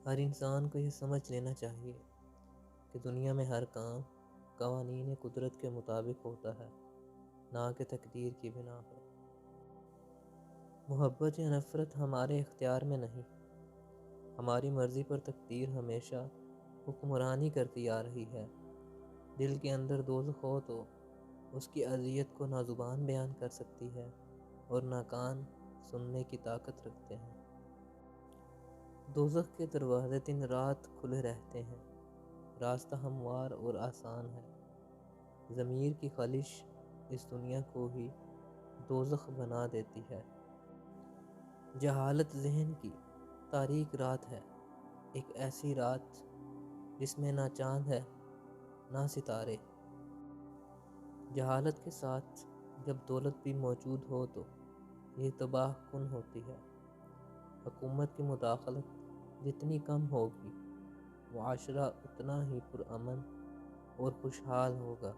ہر انسان کو یہ سمجھ لینا چاہیے کہ دنیا میں ہر کام قوانین قدرت کے مطابق ہوتا ہے، نہ کہ تقدیر کی بنا پر۔ محبت یا نفرت ہمارے اختیار میں نہیں، ہماری مرضی پر تقدیر ہمیشہ حکمرانی کرتی آ رہی ہے۔ دل کے اندر دوزخ ہو تو اس کی اذیت کو نہ زبان بیان کر سکتی ہے اور نہ کان سننے کی طاقت رکھتے ہیں۔ دوزخ کے دروازے دن رات کھلے رہتے ہیں، راستہ ہموار اور آسان ہے۔ ضمیر کی خلش اس دنیا کو ہی دوزخ بنا دیتی ہے۔ جہالت ذہن کی تاریک رات ہے، ایک ایسی رات جس میں نہ چاند ہے نہ ستارے۔ جہالت کے ساتھ جب دولت بھی موجود ہو تو یہ تباہ کن ہوتی ہے۔ حکومت کی مداخلت جتنی کم ہوگی، معاشرہ اتنا ہی پرامن اور خوشحال ہوگا۔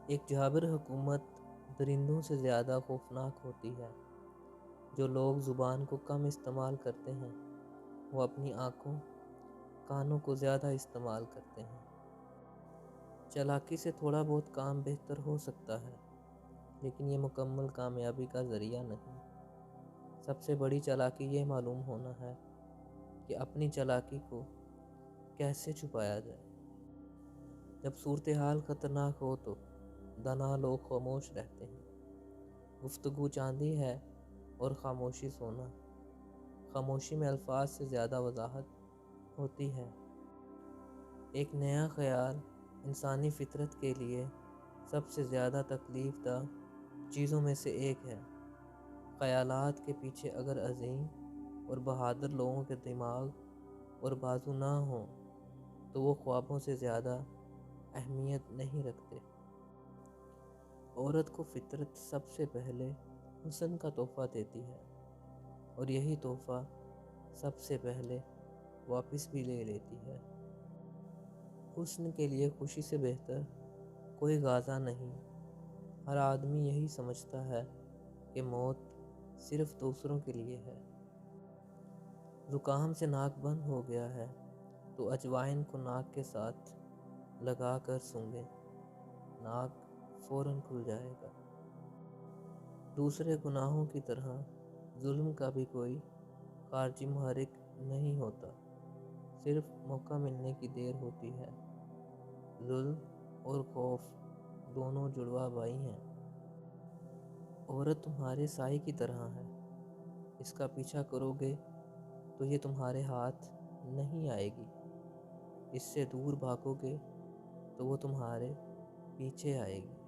ایک جابر حکومت درندوں سے زیادہ خوفناک ہوتی ہے۔ جو لوگ زبان کو کم استعمال کرتے ہیں وہ اپنی آنکھوں کانوں کو زیادہ استعمال کرتے ہیں۔ چالاکی سے تھوڑا بہت کام بہتر ہو سکتا ہے، لیکن یہ مکمل کامیابی کا ذریعہ نہیں۔ سب سے بڑی چالاکی یہ معلوم ہونا ہے کہ اپنی چالاکی کو کیسے چھپایا جائے۔ جب صورتحال خطرناک ہو تو دانا لوگ خاموش رہتے ہیں۔ گفتگو چاندی ہے اور خاموشی سونا۔ خاموشی میں الفاظ سے زیادہ وضاحت ہوتی ہے۔ ایک نیا خیال انسانی فطرت کے لیے سب سے زیادہ تکلیف دہ چیزوں میں سے ایک ہے۔ خیالات کے پیچھے اگر عظیم اور بہادر لوگوں کے دماغ اور بازو نہ ہوں تو وہ خوابوں سے زیادہ اہمیت نہیں رکھتے۔ عورت کو فطرت سب سے پہلے حسن کا تحفہ دیتی ہے اور یہی تحفہ سب سے پہلے واپس بھی لے لیتی ہے۔ حسن کے لیے خوشی سے بہتر کوئی غازہ نہیں۔ ہر آدمی یہی سمجھتا ہے کہ موت صرف دوسروں کے لیے ہے۔ زکام سے ناک بند ہو گیا ہے تو اجوائن کو ناک کے ساتھ لگا کر سونگھیں، ناک فوراً کھل جائے گا۔ دوسرے گناہوں کی طرح ظلم کا بھی کوئی خارجی محرک نہیں ہوتا، صرف موقع ملنے کی دیر ہوتی ہے۔ ظلم اور خوف دونوں جڑواں بھائی ہیں۔ عورت تمہارے سائے کی طرح ہے، اس کا پیچھا کرو گے تو یہ تمہارے ہاتھ نہیں آئے گی، اس سے دور بھاگو گے تو وہ تمہارے پیچھے آئے گی۔